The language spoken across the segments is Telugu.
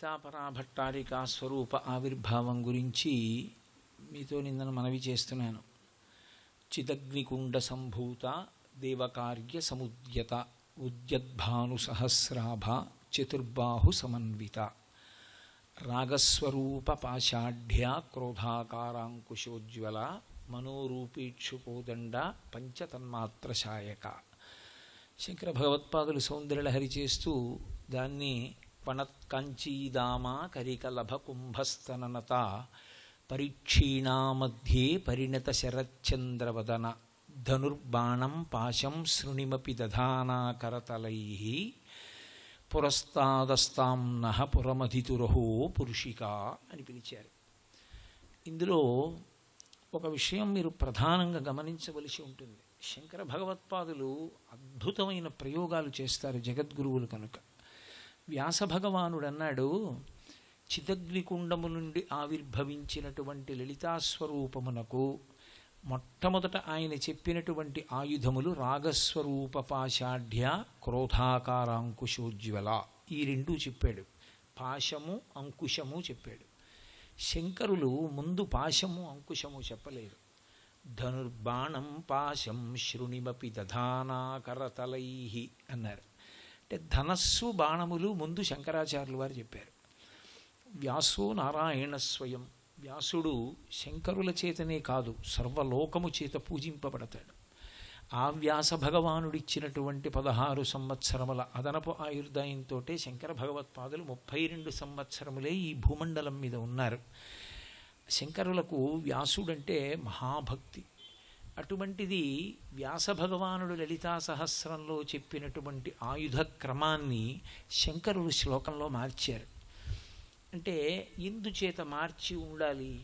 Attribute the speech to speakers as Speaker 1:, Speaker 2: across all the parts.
Speaker 1: లలితాపరా భట్టారికా స్వరూప ఆవిర్భావం గురించి మీతో నిన్న మనవి చేస్తున్నాను. చిదగ్నికుండ సంభూత దేవకార్య సముద్యత ఉద్యద్భాను సహస్రాభ చతుర్బాహు సమన్విత రాగస్వరూప పాషాఢ్య క్రోధాకారాంకుశోజ్వల మనోరూపేక్షుకోదండ పంచతన్మాత్రశాయక. శంకర భగవత్పాదులు సౌందర్యలహరి చేస్తూ దాన్ని పణత్కంచీదామా కరికలభ కుంభస్తననత పరీక్షీణా మధ్యే పరిణత శరచ్చంద్రవదన ధనుర్బాణం పాశం శృణిమపి దధానా కరతలైః పురస్తాదస్తాం నః పురమధితురహో పురుషిక అని పిలిచారు. ఇందులో ఒక విషయం మీరు ప్రధానంగా గమనించవలసి ఉంటుంది. శంకర భగవత్పాదులు అద్భుతమైన ప్రయోగాలు చేస్తారు జగద్గురువులు కనుక. వ్యాస భగవానుడు అన్నాడు, చిదగ్నికుండము నుండి ఆవిర్భవించినటువంటి లలితాస్వరూపమునకు మొట్టమొదట ఆయన చెప్పినటువంటి ఆయుధములు రాగస్వరూప పాషాఢ్య క్రోధాకారాంకుశోజ్వల, ఈ రెండూ చెప్పాడు. పాశము అంకుశము చెప్పాడు. శంకరులు ముందు పాశము అంకుశము చెప్పలేదు. ధనుర్బాణం పాశం శృణిమపి దధానా కరతలైః అన్నారు. అంటే ధనస్సు బాణములు ముందు శంకరాచార్యులు వారు చెప్పారు. వ్యాసో నారాయణ స్వయం, వ్యాసుడు శంకరుల చేతనే కాదు సర్వలోకము చేత పూజింపబడతాడు. ఆ వ్యాస భగవానుడిచ్చినటువంటి 16 సంవత్సరముల అదనపు ఆయుర్దాయంతో శంకర భగవత్పాదులు 32 సంవత్సరములే ఈ భూమండలం మీద ఉన్నారు. శంకరులకు వ్యాసుడంటే మహాభక్తి. అటువంటిది వ్యాస భగవానుడు లలితా సహస్రంలో చెప్పినటువంటి ఆయుధ క్రమాన్ని శంకరులు శ్లోకంలో మార్చారు. అంటే ఎందుచేత మార్చి ఉండాలి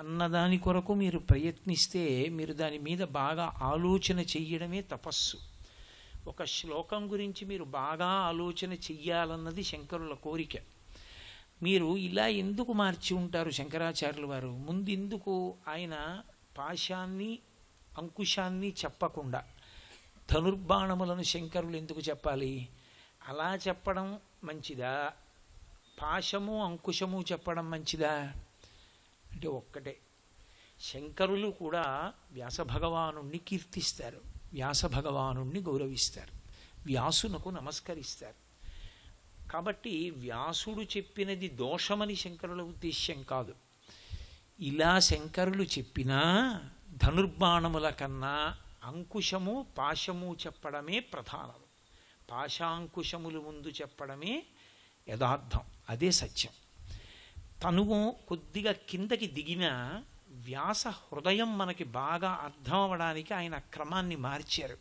Speaker 1: అన్నదాని కొరకు మీరు ప్రయత్నిస్తే మీరు దాని మీద బాగా ఆలోచన చెయ్యడమే తపస్సు. ఒక శ్లోకం గురించి మీరు బాగా ఆలోచన చెయ్యాలన్నది శంకరుల కోరిక. మీరు ఇలా ఎందుకు మార్చి ఉంటారు శంకరాచార్యుల వారు? ముందు ఎందుకు ఆయన పాశాన్ని అంకుశాన్ని చెప్పకుండా ధనుర్బాణములను శంకరులు ఎందుకు చెప్పాలి? అలా చెప్పడం మంచిదా, పాశము అంకుశము చెప్పడం మంచిదా అంటే ఒక్కటే. శంకరులు కూడా వ్యాస భగవానుణ్ణి కీర్తిస్తారు, వ్యాస భగవానుణ్ణి గౌరవిస్తారు, వ్యాసునకు నమస్కరిస్తారు. కాబట్టి వ్యాసుడు చెప్పినది దోషమని శంకరుల ఉద్దేశ్యం కాదు. ఇలా శంకరులు చెప్పినా ధనుర్బాణముల కన్నా అంకుశము పాశము చెప్పడమే ప్రధానం. పాశాంకుశములు ముందు చెప్పడమే యథార్థం, అదే సత్యం. తను కొద్దిగా కిందకి దిగిన వ్యాస హృదయం మనకి బాగా అర్థం అవ్వడానికి ఆయన క్రమాన్ని మార్చారు.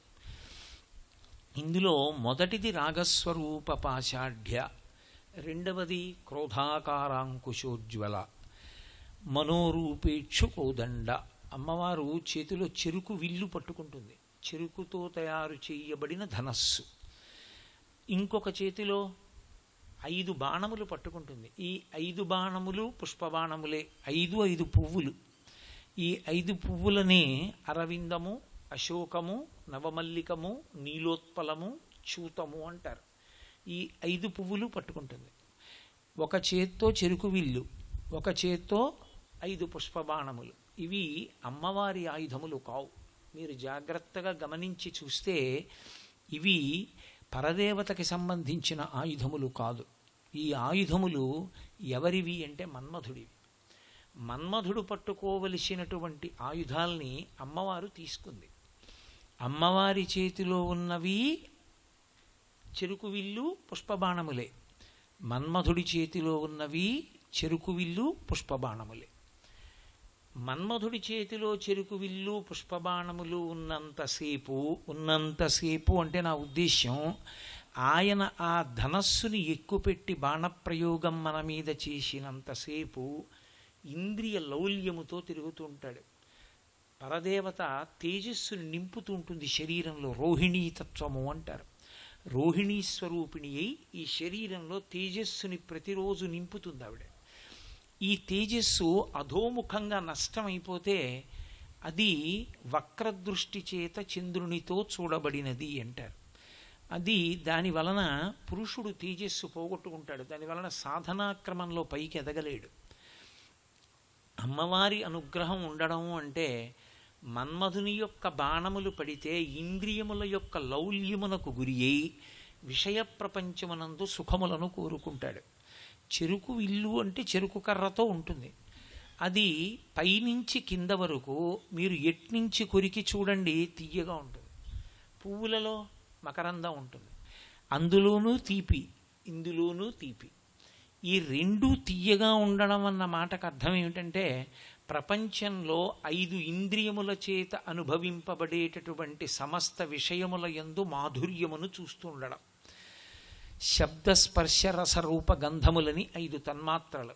Speaker 1: ఇందులో మొదటిది రాగస్వరూప పాషాఢ్య, రెండవది క్రోధాకారాంకుశోజ్వల, మనోరూపేక్షు కోదండ. అమ్మవారు చేతిలో చెరుకు విల్లు పట్టుకుంటుంది, చెరుకుతో తయారు చేయబడిన ధనస్సు. ఇంకొక చేతిలో 5 బాణములు పట్టుకుంటుంది. ఈ 5 బాణములు పుష్పబాణములే, 5 పువ్వులు. ఈ 5 పువ్వులనే అరవిందము, అశోకము, నవమల్లికము, నీలోత్పలము, చూతము అంటారు. ఈ 5 పువ్వులు పట్టుకుంటుంది. ఒక చేత్తో చెరుకు విల్లు, ఒక చేత్తో 5 పుష్పబాణములు. ఇవి అమ్మవారి ఆయుధములు కావు. మీరు జాగ్రత్తగా గమనించి చూస్తే ఇవి పరదేవతకి సంబంధించిన ఆయుధములు కాదు. ఈ ఆయుధములు ఎవరివి అంటే మన్మధుడివి. మన్మధుడు పట్టుకోవలసినటువంటి ఆయుధాల్ని అమ్మవారు తీసుకుంది. అమ్మవారి చేతిలో ఉన్నవి చెరుకు విల్లు పుష్పబాణములే, మన్మధుడి చేతిలో ఉన్నవి చెరుకు విల్లు పుష్పబాణములే. మన్మధుడి చేతిలో చెరుకు విల్లు పుష్పబాణములు ఉన్నంతసేపు అంటే నా ఉద్దేశ్యం ఆయన ఆ ధనస్సుని ఎక్కుపెట్టి బాణప్రయోగం మన మీద చేసినంతసేపు ఇంద్రియ లౌల్యముతో తిరుగుతూ ఉంటాడు. పరదేవత తేజస్సుని నింపుతూ ఉంటుంది శరీరంలో, రోహిణీతత్వము అంటారు. రోహిణీ స్వరూపిణి అయి ఈ శరీరంలో తేజస్సుని ప్రతిరోజు నింపుతుంది ఆవిడ. ఈ తేజస్సు అధోముఖంగా నష్టమైపోతే అది వక్రదృష్టి చేత చంద్రునితో చూడబడినది అంటారు. అది దాని వలన పురుషుడు తేజస్సు పోగొట్టుకుంటాడు, దాని వలన సాధనాక్రమంలో పైకి ఎదగలేడు. అమ్మవారి అనుగ్రహం ఉండడం అంటే మన్మధుని యొక్క బాణములు పడితే ఇంద్రియముల యొక్క లౌల్యమునకు గురి అయి విషయ ప్రపంచమునందు సుఖములను కోరుకుంటాడు. చెరుకు ఇల్లు అంటే చెరుకు కర్రతో ఉంటుంది. అది పైనుంచి కింద వరకు మీరు ఎట్నుంచి కొరికి చూడండి తీయగా ఉంటుంది. పువ్వులలో మకరందం ఉంటుంది, అందులోనూ తీపి, ఇందులోనూ తీపి. ఈ రెండు తీయగా ఉండడం అన్న మాటకు అర్థం ఏమిటంటే ప్రపంచంలో 5 ఇంద్రియముల చేత అనుభవింపబడేటటువంటి సమస్త విషయముల యందు మాధుర్యమును చూస్తూ ఉండడం. శబ్దస్పర్శ రసరూప గంధములని 5 తన్మాత్రలు.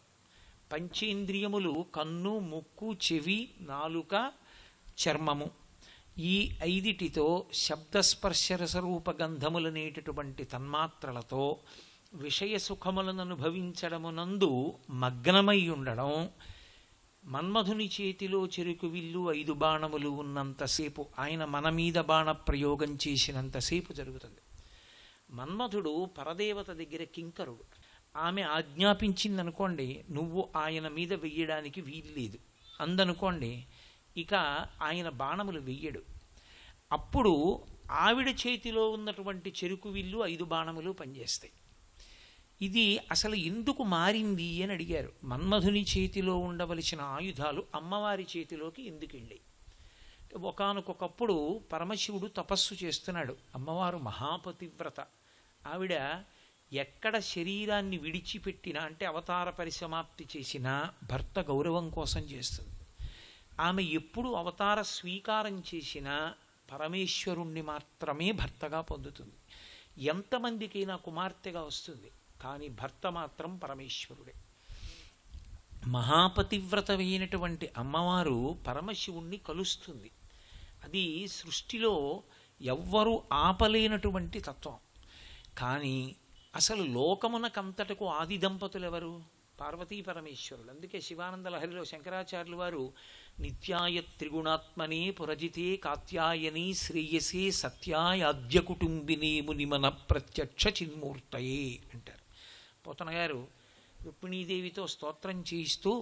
Speaker 1: పంచేంద్రియములు కన్ను, ముక్కు, చెవి, నాలుక, చర్మము. ఈ 5టితో శబ్దస్పర్శ రసరూప గంధములనేటటువంటి తన్మాత్రలతో విషయ సుఖములను అనుభవించడమునందు మగ్నమై ఉండడం. మన్మధుని చేతిలో చెరుకు విల్లు 5 బాణములు ఉన్నంతసేపు, ఆయన మన మీద బాణ ప్రయోగం చేసినంతసేపు జరుగుతుంది. మన్మధుడు పరదేవత దగ్గర కింకరుడు. ఆమె ఆజ్ఞాపించిందనుకోండి, నువ్వు ఆయన మీద వెయ్యడానికి వీల్లేదు అందనుకోండి, ఇక ఆయన బాణములు వెయ్యడు. అప్పుడు ఆవిడ చేతిలో ఉన్నటువంటి చెరుకు విల్లు 5 బాణములు పనిచేస్తాయి. ఇది అసలు ఎందుకు మారింది అని అడిగారు. మన్మధుని చేతిలో ఉండవలసిన ఆయుధాలు అమ్మవారి చేతిలోకి ఎందుకు వెళ్ళాయి? ఒకానొకప్పుడు పరమశివుడు తపస్సు చేస్తున్నాడు. అమ్మవారు మహాపతివ్రత. ఆవిడ ఎక్కడ శరీరాన్ని విడిచిపెట్టినా, అంటే అవతార పరిసమాప్తి చేసినా భర్త గౌరవం కోసం చేస్తుంది. ఆమె ఎప్పుడు అవతార స్వీకారం చేసినా పరమేశ్వరుణ్ణి మాత్రమే భర్తగా పొందుతుంది. ఎంతమందికైనా కుమార్తెగా వస్తుంది, కానీ భర్త మాత్రం పరమేశ్వరుడే. మహాపతివ్రతమైనటువంటి అమ్మవారు పరమశివుణ్ణి కలుస్తుంది. అది సృష్టిలో ఎవ్వరూ ఆపలేనటువంటి తత్వం. కానీ అసలు లోకమునకంతటకు ఆది దంపతులు ఎవరు? పార్వతీ పరమేశ్వరులు. అందుకే శివానంద లహరిలో శంకరాచార్యులు వారు నిత్యాయ త్రిగుణాత్మనే పురజితే కాత్యాయని శ్రేయసే సత్యాయ ఆద్య కుటుంబిని మునిమన ప్రత్యక్ష చిన్మూర్తయే అంటారు. పోతన గారు రుక్మిణీదేవితో స్తోత్రం చేయిస్తూ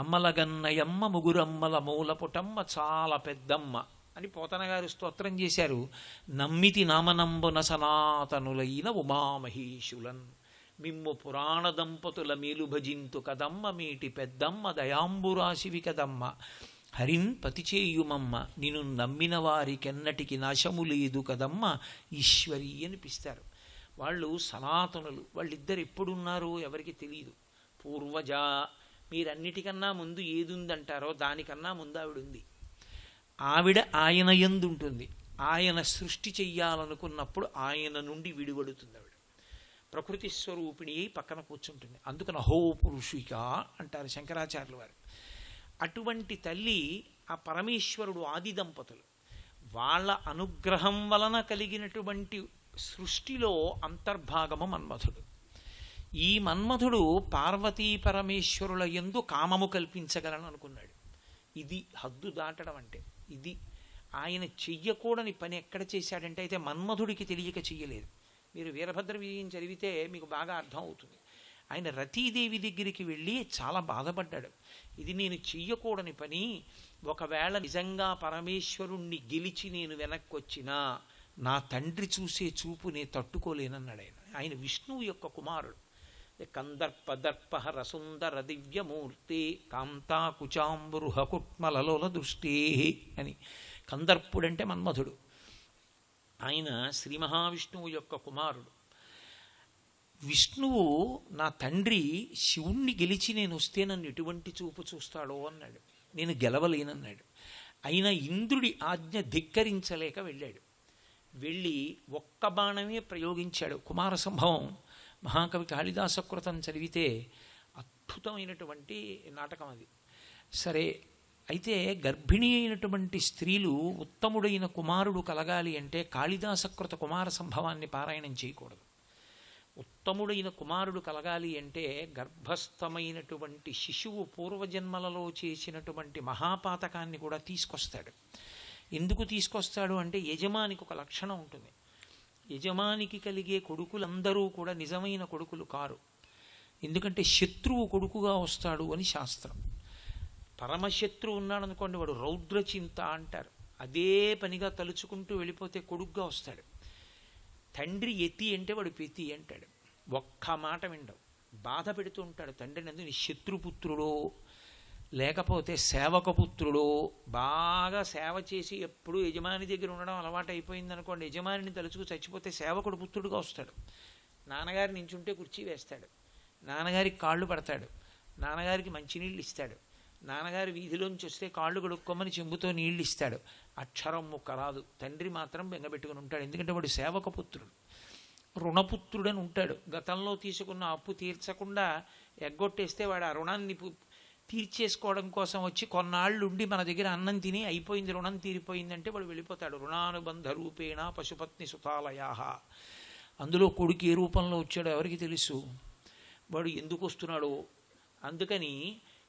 Speaker 1: అమ్మలగన్నయమ్మ ముగురమ్మల మూలపుటమ్మ చాలా పెద్దమ్మ అని పోతన గారు స్తోత్రం చేశారు. నమ్మితి నామనంబున సనాతనులైన ఉమామహేశులన్ మిమ్ము పురాణ దంపతుల మేలు భజింతు కదమ్మ మేటి పెద్దమ్మ దయాంబురాశివి కదమ్మ హరిన్ పతిచేయుమమ్మ నిన్ను నమ్మిన వారికెన్నటికి నాశము లేదు కదమ్మ ఈశ్వరి అనిపిస్తారు. వాళ్ళు సనాతనులు. వాళ్ళిద్దరు ఎప్పుడున్నారో ఎవరికి తెలియదు. పూర్వజ, మీరన్నిటికన్నా ముందు ఏదుందంటారో దానికన్నా ముందు ఆవిడ ఉంది. ఆవిడ ఆయన యందు ఉంటుంది. ఆయన సృష్టి చెయ్యాలనుకున్నప్పుడు ఆయన నుండి విడివడుతుంది. ఆవిడ ప్రకృతి స్వరూపిణి అయి పక్కన కూర్చుంటుంది. అందుకని అహో పురుషిక అంటారు శంకరాచార్యుల వారు. అటువంటి తల్లి ఆ పరమేశ్వరుడు ఆది దంపతులు. వాళ్ళ అనుగ్రహం వలన కలిగినటువంటి సృష్టిలో అంతర్భాగము మన్మధుడు. ఈ మన్మధుడు పార్వతీ పరమేశ్వరుల యందు కామము కల్పించగలను అనుకున్నాడు. ఇది హద్దు దాటడం అంటే. ఇది ఆయన చెయ్యకూడని పని ఎక్కడ చేశాడంటే, అయితే మన్మధుడికి తెలియక చెయ్యలేదు. మీరు వీరభద్ర విజయం చదివితే మీకు బాగా అర్థం అవుతుంది. ఆయన రతీదేవి దగ్గరికి వెళ్ళి చాలా బాధపడ్డాడు. ఇది నేను చెయ్యకూడని పని, ఒకవేళ నిజంగా పరమేశ్వరుణ్ణి గెలిచి నేను వెనక్కి వచ్చినా నా తండ్రి చూసే చూపు నేను తట్టుకోలేనన్నాడు. ఆయన విష్ణువు యొక్క కుమారుడు. కందర్ప దర్పహర సుందర దివ్యమూర్తి కాంతా కుచాంబృహ కుట్మలలోల దృష్టి అని. కందర్పుడంటే మన్మధుడు. ఆయన శ్రీ మహావిష్ణువు యొక్క కుమారుడు. విష్ణువు నా తండ్రి శివుణ్ణి గెలిచి నేను వస్తే నన్ను ఎటువంటి చూపు చూస్తాడో అన్నాడు. నేను గెలవలేనన్నాడు. అయినా ఇంద్రుడి ఆజ్ఞ ధిక్కరించలేక వెళ్ళాడు. వెళ్ళి ఒక్క బాణమే ప్రయోగించాడు. కుమార సంభవం మహాకవి కాళిదాసకృతం చదివితే అద్భుతమైనటువంటి నాటకం అది. సరే, అయితే గర్భిణీ అయినటువంటి స్త్రీలు ఉత్తముడైన కుమారుడు కలగాలి అంటే కాళిదాసకృత కుమార సంభవాన్ని పారాయణం చేయకూడదు. ఉత్తముడైన కుమారుడు కలగాలి అంటే గర్భస్థమైనటువంటి శిశువు పూర్వజన్మలలో చేసినటువంటి మహాపాతకాన్ని కూడా తీసుకొస్తాడు. ఎందుకు తీసుకొస్తాడు అంటే యజమానికి ఒక లక్షణం ఉంటుంది. యజమానికి కలిగే కొడుకులందరూ కూడా నిజమైన కొడుకులు కారు. ఎందుకంటే శత్రువు కొడుకుగా వస్తాడు అని శాస్త్రం. పరమశత్రువు ఉన్నాడనుకోండి, వాడు రౌద్రచింత అంటారు. అదే పనిగా తలుచుకుంటూ వెళ్ళిపోతే కొడుకుగా వస్తాడు. తండ్రి ఎతి అంటే వాడు పెతి అంటాడు. ఒక్క మాట విండవు, బాధ పెడుతూ ఉంటాడు తండ్రిని. అందుకని శత్రుపుత్రుడో లేకపోతే సేవకపుత్రుడో, బాగా సేవ చేసి ఎప్పుడూ యజమాని దగ్గర ఉండడం అలవాటు అయిపోయింది అనుకోండి, యజమానిని తలుచుకు చచ్చిపోతే సేవకుడు పుత్రుడుగా వస్తాడు. నాన్నగారి నించుంటే కుర్చీ వేస్తాడు, నాన్నగారికి కాళ్ళు పడతాడు, నాన్నగారికి మంచినీళ్ళు ఇస్తాడు, నాన్నగారి వీధిలోంచి వస్తే కాళ్ళు కడుక్కోమని చెంబుతో నీళ్ళు ఇస్తాడు. అక్షరం ముక్క రాదు. తండ్రి మాత్రం బెంగపెట్టుకుని ఉంటాడు. ఎందుకంటే వాడు సేవకపుత్రుడు. రుణపుత్రుడని ఉంటాడు. గతంలో తీసుకున్న అప్పు తీర్చకుండా ఎగ్గొట్టేస్తే వాడు ఆ రుణాన్ని తీర్చేసుకోవడం కోసం వచ్చి కొన్నాళ్ళు ఉండి మన దగ్గర అన్నం తిని అయిపోయింది, రుణం తీరిపోయిందంటే వాడు వెళ్ళిపోతాడు. రుణానుబంధ రూపేణ పశుపత్ని సుతాలయా. అందులో కొడుకు ఏ రూపంలో వచ్చాడో ఎవరికి తెలుసు, వాడు ఎందుకు వస్తున్నాడో. అందుకని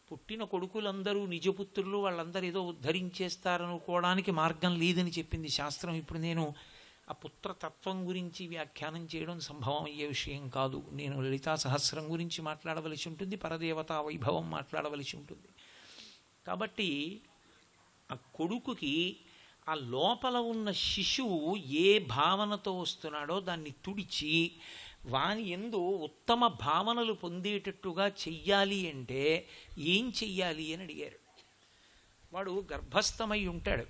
Speaker 1: పుట్టిన కొడుకులందరూ నిజపుత్రులు, వాళ్ళందరూ ఏదో ఉద్ధరించేస్తారనుకోవడానికి మార్గం లేదని చెప్పింది శాస్త్రం. ఇప్పుడు నేను ఆ పుత్రతత్వం గురించి వ్యాఖ్యానం చేయడం సంభవం అయ్యే విషయం కాదు. నేను లలితా సహస్రం గురించి మాట్లాడవలసి ఉంటుంది, పరదేవతా వైభవం మాట్లాడవలసి ఉంటుంది. కాబట్టి ఆ కొడుకుకి ఆ లోపల ఉన్న శిశువు ఏ భావనతో వస్తున్నాడో దాన్ని తుడిచి వాని యందు ఉత్తమ భావనలు పొందేటట్టుగా చెయ్యాలి అంటే ఏం చెయ్యాలి అని అడిగారు. వాడు గర్భస్థమై ఉంటాడు.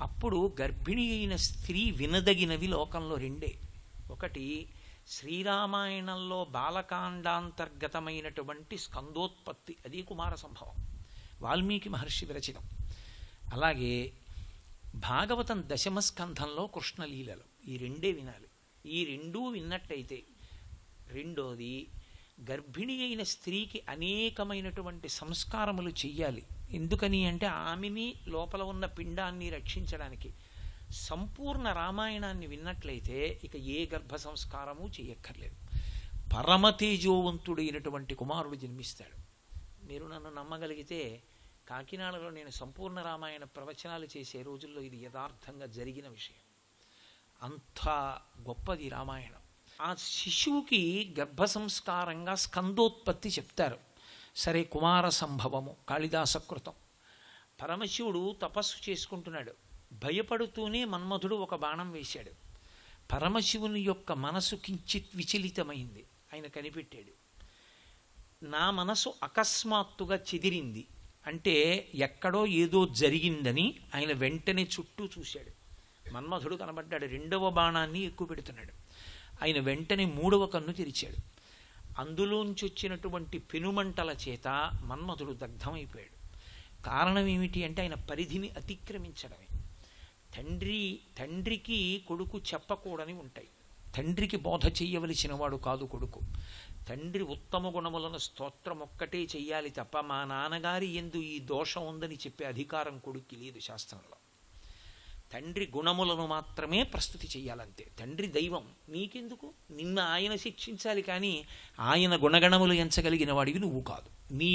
Speaker 1: అప్పుడు గర్భిణి అయిన స్త్రీ వినదగినవి లోకంలో రెండే. ఒకటి శ్రీరామాయణంలో బాలకాండాంతర్గతమైనటువంటి స్కందోత్పత్తి, అది కుమార సంభవం, వాల్మీకి మహర్షి విరచితం. అలాగే భాగవతం దశమస్కంధంలో కృష్ణలీలలు, ఈ రెండే వినాలి. ఈ రెండూ విన్నట్టయితే, రెండోది గర్భిణి అయిన స్త్రీకి అనేకమైనటువంటి సంస్కారములు చెయ్యాలి. ఎందుకని అంటే ఆమెని లోపల ఉన్న పిండాన్ని రక్షించడానికి. సంపూర్ణ రామాయణాన్ని విన్నట్లయితే ఇక ఏ గర్భ సంస్కారము చెయ్యక్కర్లేదు. పరమతేజోవంతుడైనటువంటి కుమారుడు జన్మిస్తాడు. మీరు నన్ను నమ్మగలిగితే కాకినాడలో నేను సంపూర్ణ రామాయణ ప్రవచనాలు చేసే రోజుల్లో ఇది యథార్థంగా జరిగిన విషయం. అంత గొప్పది రామాయణం. ఆ శిశువుకి గర్భ సంస్కారంగా స్కందోత్పత్తి చెప్తారు. సరే, కుమార సంభవము కాళిదాసకృతం. పరమశివుడు తపస్సు చేసుకుంటున్నాడు. భయపడుతూనే మన్మధుడు ఒక బాణం వేశాడు. పరమశివుని యొక్క మనసు కించిత్ విచలితమైంది. ఆయన కనిపెట్టాడు, నా మనసు అకస్మాత్తుగా చెదిరింది అంటే ఎక్కడో ఏదో జరిగిందని ఆయన వెంటనే చుట్టూ చూశాడు. మన్మధుడు కనబడ్డాడు. రెండవ బాణాన్ని ఎక్కువ పెడుతున్నాడు. ఆయన వెంటనే మూడవ కన్ను తెరిచాడు. అందులోంచి వచ్చినటువంటి పెనుమంటల చేత మన్మధుడు దగ్ధమైపోయాడు. కారణం ఏమిటి అంటే ఆయన పరిధిని అతిక్రమించడమే. తండ్రికి కొడుకు చెప్పకూడని ఉంటాయి. తండ్రికి బోధ చెయ్యవలసిన వాడు కాదు కొడుకు. తండ్రి ఉత్తమ గుణములను స్తోత్రం ఒక్కటే చెయ్యాలి తప్ప మా నాన్నగారి యందు ఈ దోషం ఉందని చెప్పే అధికారం కొడుక్కి లేదు శాస్త్రంలో. తండ్రి గుణములను మాత్రమే ప్రస్తుతి చెయ్యాలంతే. తండ్రి దైవం, నీకెందుకు? నిన్న ఆయన శిక్షించాలి, కానీ ఆయన గుణగణములు ఎంచగలిగిన వాడివి నువ్వు కాదు. నీ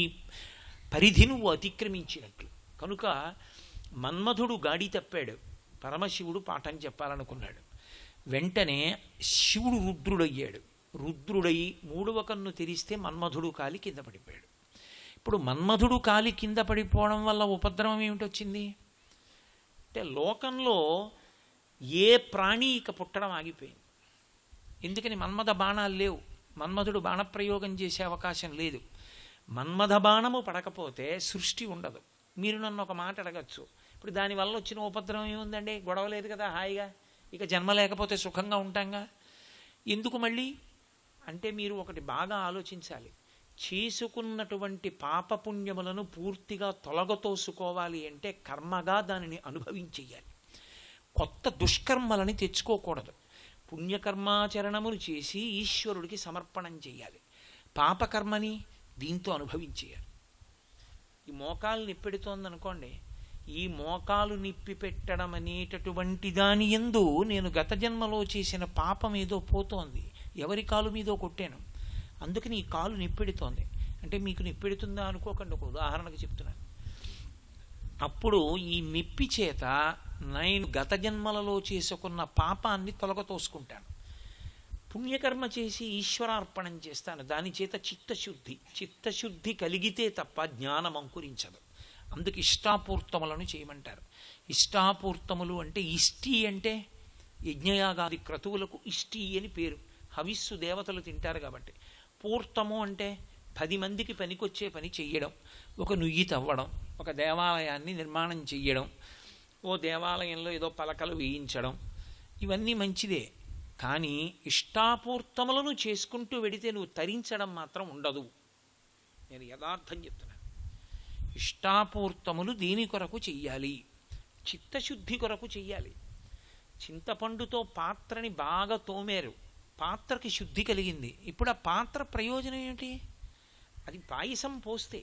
Speaker 1: పరిధి నువ్వు అతిక్రమించినట్లు. కనుక మన్మధుడు గాడి తప్పాడు. పరమశివుడు పాఠం చెప్పాలనుకున్నాడు. వెంటనే శివుడు రుద్రుడయ్యాడు. రుద్రుడై మూడవ కన్ను తెరిస్తే మన్మధుడు కాలి కింద పడిపోయాడు. ఇప్పుడు మన్మధుడు కాలి కింద పడిపోవడం వల్ల ఉపద్రవం ఏమిటొచ్చింది అంటే, లోకంలో ఏ ప్రాణి ఇక పుట్టడం ఆగిపోయింది. ఎందుకని? మన్మథ బాణాలు లేవు. మన్మధుడు బాణప్రయోగం చేసే అవకాశం లేదు. మన్మథ బాణము పడకపోతే సృష్టి ఉండదు. మీరు నన్ను ఒక మాట అడగచ్చు, ఇప్పుడు దానివల్ల వచ్చిన ఉపద్రవం ఏముందండి? గొడవ లేదు కదా, హాయిగా ఇక జన్మ లేకపోతే సుఖంగా ఉంటాంగా, ఎందుకు మళ్ళీ అంటే మీరు ఒకటి బాగా ఆలోచించాలి. చేసుకున్నటువంటి పాపపుణ్యములను పూర్తిగా తొలగతోసుకోవాలి అంటే కర్మగా దానిని అనుభవించేయాలి. కొత్త దుష్కర్మలని తెచ్చుకోకూడదు. పుణ్యకర్మాచరణములు చేసి ఈశ్వరుడికి సమర్పణం చేయాలి. పాపకర్మని దీంతో అనుభవించేయాలి. ఈ మోకాలు నిప్పెడుతోందనుకోండి, ఈ మోకాలు నిప్పి పెట్టడం అనేటటువంటి దాని యందు నేను గత జన్మలో చేసిన పాపం ఏదో పోతోంది. ఎవరి కాలు మీదో కొట్టాను, అందుకని ఈ కాలు నిప్పెడుతోంది అంటే మీకు నిప్పెడుతుందా అనుకోకండి, ఒక ఉదాహరణకు చెప్తున్నాను. అప్పుడు ఈ నిప్పి చేత నేను గత జన్మలలో చేసుకున్న పాపాన్ని తొలగతోసుకుంటాను. పుణ్యకర్మ చేసి ఈశ్వరార్పణం చేస్తాను, దాని చేత చిత్తశుద్ధి కలిగితే తప్ప జ్ఞానం అంకురించదు. అందుకు ఇష్టాపూర్తములను చేయమంటారు. ఇష్టాపూర్తములు అంటే ఇష్టి అంటే యజ్ఞయాగాది క్రతువులకు ఇష్టి అని పేరు. హవిస్సు దేవతలు తింటారు కాబట్టి. పూర్తము అంటే 10 మందికి పనికొచ్చే పని చెయ్యడం, ఒక నుయ్యి తవ్వడం, ఒక దేవాలయాన్ని నిర్మాణం చెయ్యడం, ఓ దేవాలయంలో ఏదో పలకలు వేయించడం, ఇవన్నీ మంచిదే. కానీ ఇష్టాపూర్తములను చేసుకుంటూ వెడితే నువ్వు తరించడం మాత్రం ఉండదు. నేను యథార్థం చెప్తున్నాను. ఇష్టాపూర్తములు దేని కొరకు చెయ్యాలి? చిత్తశుద్ధి కొరకు చెయ్యాలి. చింతపండుతో పాత్రని బాగా తోమారు, పాత్రకి శుద్ధి కలిగింది. ఇప్పుడు ఆ పాత్ర ప్రయోజనం ఏమిటి? అది పాయసం పోస్తే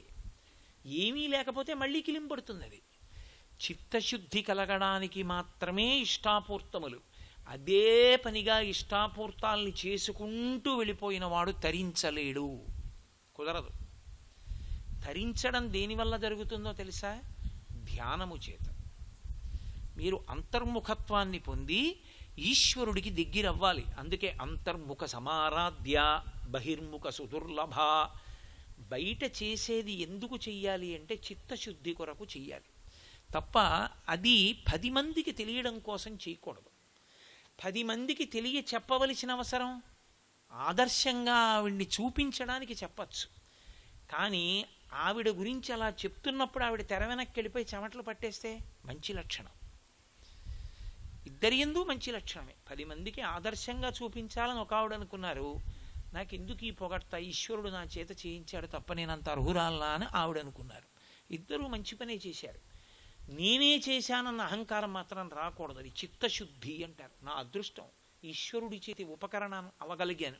Speaker 1: ఏమీ లేకపోతే మళ్ళీ కిలింపడుతుంది. అది చిత్తశుద్ధి కలగడానికి మాత్రమే ఇష్టాపూర్తములు. అదే పనిగా ఇష్టాపూర్తాల్ని చేసుకుంటూ వెళ్ళిపోయిన వాడు తరించలేడు, కుదరదు. తరించడం దేనివల్ల జరుగుతుందో తెలుసా? ధ్యానము చేత. మీరు అంతర్ముఖత్వాన్ని పొంది ఈశ్వరుడికి దగ్గరవ్వాలి. అందుకే అంతర్ముఖ సమారాధ్య బహిర్ముఖ సుదుర్లభ. బయట చేసేది ఎందుకు చెయ్యాలి అంటే చిత్తశుద్ధి కొరకు చెయ్యాలి తప్ప అది 10 మందికి తెలియడం కోసం చేయకూడదు. 10 మందికి తెలియ చెప్పవలసిన అవసరం, ఆదర్శంగా ఆవిడ్ని చూపించడానికి చెప్పచ్చు. కానీ ఆవిడ గురించి అలా చెప్తున్నప్పుడు ఆవిడ తెర వెనక్కి వెళ్ళిపోయి చెమటలు పట్టేస్తే మంచి లక్షణం. ఇద్దరి యందు మంచి లక్షణమే. 10 మందికి ఆదర్శంగా చూపించాలని ఒక ఆవిడ అనుకున్నారు. నాకెందుకు ఈ పొగడ్త, ఈశ్వరుడు నా చేత చేయించాడు తప్ప నేనంత అర్హురాలా అని ఆవిడ అనుకున్నారు. ఇద్దరూ మంచి పనే చేశారు. నేనే చేశానన్న అహంకారం మాత్రం రాకూడదు. అది చిత్తశుద్ధి అంటారు. నా అదృష్టం, ఈశ్వరుడి చేతి ఉపకరణం అవగలిగాను.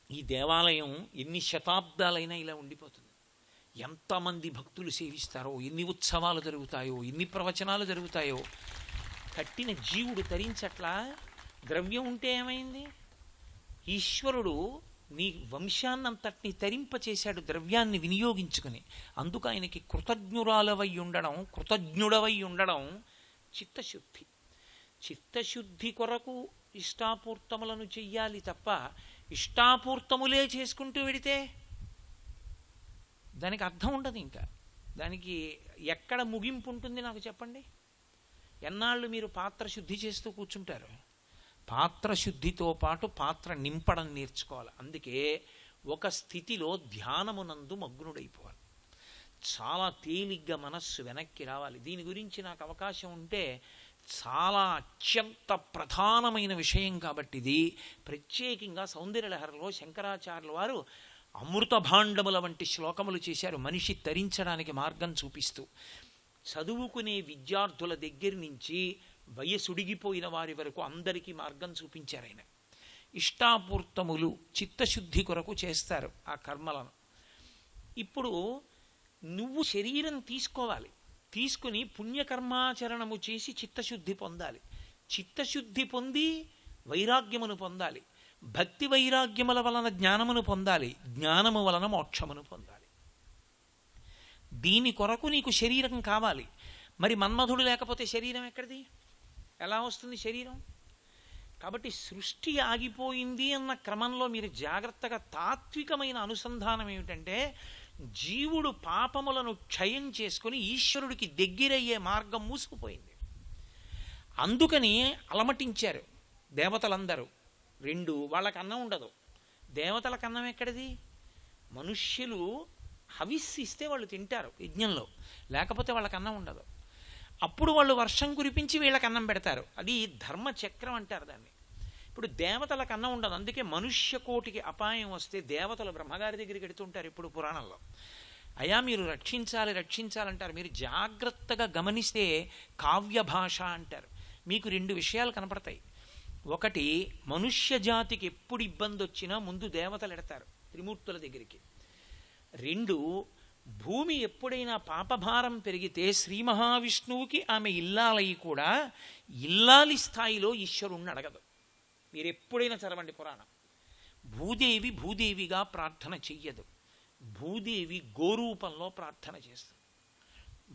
Speaker 1: ఈ దేవాలయం ఎన్ని శతాబ్దాలైనా ఇలా ఉండిపోతుంది. ఎంతమంది భక్తులు సేవిస్తారో, ఎన్ని ఉత్సవాలు జరుగుతాయో, ఎన్ని ప్రవచనాలు జరుగుతాయో. కట్టిన జీవుడు తరించట్లా. ద్రవ్యం ఉంటే ఏమైంది? ఈశ్వరుడు నీ వంశాన్నంతటిని తరింపచేశాడు ద్రవ్యాన్ని వినియోగించుకుని. అందుకు ఆయనకి కృతజ్ఞుడవై ఉండడం చిత్తశుద్ధి. చిత్తశుద్ధి కొరకు ఇష్టాపూర్తములను చెయ్యాలి తప్ప ఇష్టాపూర్తములే చేసుకుంటూ వెడితే దానికి అర్థం ఉండదు. ఇంకా దానికి ఎక్కడ ముగింపు ఉంటుంది నాకు చెప్పండి? ఎన్నాళ్ళు మీరు పాత్ర శుద్ధి చేస్తూ కూర్చుంటారు? పాత్ర శుద్ధితో పాటు పాత్ర నింపడం నేర్చుకోవాలి. అందుకే ఒక స్థితిలో ధ్యానమునందు మగ్నుడైపోవాలి. చాలా తేలిగ్గా మనస్సు వెనక్కి రావాలి. దీని గురించి నాకు అవకాశం ఉంటే చాలా అత్యంత ప్రధానమైన విషయం కాబట్టి ఇది ప్రత్యేకంగా సౌందర్యలహరిలో శంకరాచార్యుల వారు అమృత భాండముల వంటి శ్లోకములు చేశారు, మనిషి తరించడానికి మార్గం చూపిస్తూ. చదువుకునే విద్యార్థుల దగ్గర నుంచి వయసుడిగిపోయిన వారి వరకు అందరికీ మార్గం చూపించారు ఆయన. ఇష్టాపూర్తములు చిత్తశుద్ధి కొరకు చేస్తారు ఆ కర్మలను. ఇప్పుడు నువ్వు శరీరం తీసుకోవాలి, తీసుకుని పుణ్యకర్మాచరణము చేసి చిత్తశుద్ధి పొందాలి. చిత్తశుద్ధి పొంది వైరాగ్యమును పొందాలి. భక్తి వైరాగ్యముల వలన జ్ఞానమును పొందాలి. జ్ఞానము వలన మోక్షమును పొందాలి. దీని కొరకు నీకు శరీరం కావాలి. మరి మన్మధుడు లేకపోతే శరీరం ఎక్కడిది? ఎలా వస్తుంది శరీరం? కాబట్టి సృష్టి ఆగిపోయింది అన్న క్రమంలో మీరు జాగ్రత్తగా తాత్వికమైన అనుసంధానం ఏమిటంటే జీవుడు పాపములను క్షయం చేసుకుని ఈశ్వరుడికి దగ్గరయ్యే మార్గం మూసుకుపోయింది. అందుకని అలమటించారు దేవతలందరూ. 2 వాళ్ళకి అన్నం ఉండదు. దేవతలకు అన్నం ఎక్కడిది? మనుష్యులు హవిస్సు ఇస్తే వాళ్ళు తింటారు యజ్ఞంలో, లేకపోతే వాళ్ళకి అన్నం ఉండదు. అప్పుడు వాళ్ళు వర్షం కురిపించి వీళ్ళకి అన్నం పెడతారు. అది ధర్మచక్రం అంటారు దాన్ని. ఇప్పుడు దేవతలకు అన్నం ఉండదు. అందుకే మనుష్య కోటికి అపాయం వస్తే దేవతలు బ్రహ్మగారి దగ్గరికి వెడుతుంటారు. ఇప్పుడు పురాణంలో అయా మీరు రక్షించాలంటారు. మీరు జాగ్రత్తగా గమనిస్తే కావ్య భాష అంటారు. మీకు 2 విషయాలు కనపడతాయి. ఒకటి, మనుష్య జాతికి ఎప్పుడు ఇబ్బంది వచ్చినా ముందు దేవతలు ఎడతారు త్రిమూర్తుల దగ్గరికి. 2, భూమి ఎప్పుడైనా పాపభారం పెరిగితే శ్రీ మహావిష్ణువుకి ఆమె ఇల్లాలై కూడా ఇల్లాలి స్థాయిలో ఈశ్వరుణ్ణి అడగదు. మీరు ఎప్పుడైనా చదవండి పురాణం. భూదేవిగా ప్రార్థన చెయ్యదు. భూదేవి గోరూపంలో ప్రార్థన చేస్తుంది.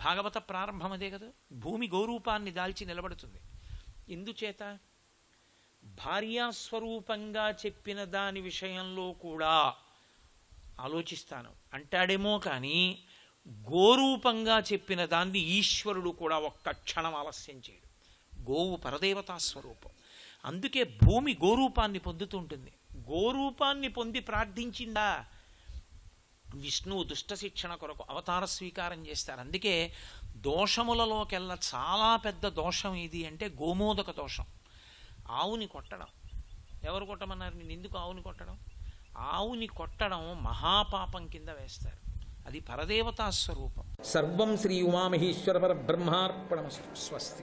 Speaker 1: భాగవత ప్రారంభం అదే కదా. భూమి గోరూపాన్ని దాల్చి నిలబడుతుంది. ఎందుచేత? భార్యాస్వరూపంగా చెప్పిన దాని విషయంలో కూడా ఆలోచిస్తాను అంటాడేమో కానీ గోరూపంగా చెప్పిన దాన్ని ఈశ్వరుడు కూడా ఒక్క క్షణం ఆలస్యం చేయడు. గోవు పరదేవతా స్వరూపం. అందుకే భూమి గోరూపాన్ని పొందుతుంటుంది. గోరూపాన్ని పొంది ప్రార్థించిందా విష్ణువు దుష్ట శిక్షణ కొరకు అవతార స్వీకారం చేస్తారు. అందుకే దోషములలోకెల్లా చాలా పెద్ద దోషం ఏది అంటే గోమోదక దోషం. ఆవుని కొట్టడం. ఎవరు కొట్టమన్నారు? నేను ఎందుకు ఆవుని కొట్టడం? ఆవుని కొట్టడం మహాపాపం కింద వేస్తారు. అది పరదేవతా స్వరూపం. సర్వం శ్రీ ఉమామహేశ్వర పరబ్రహ్మార్పణమస్తు. స్వస్తి.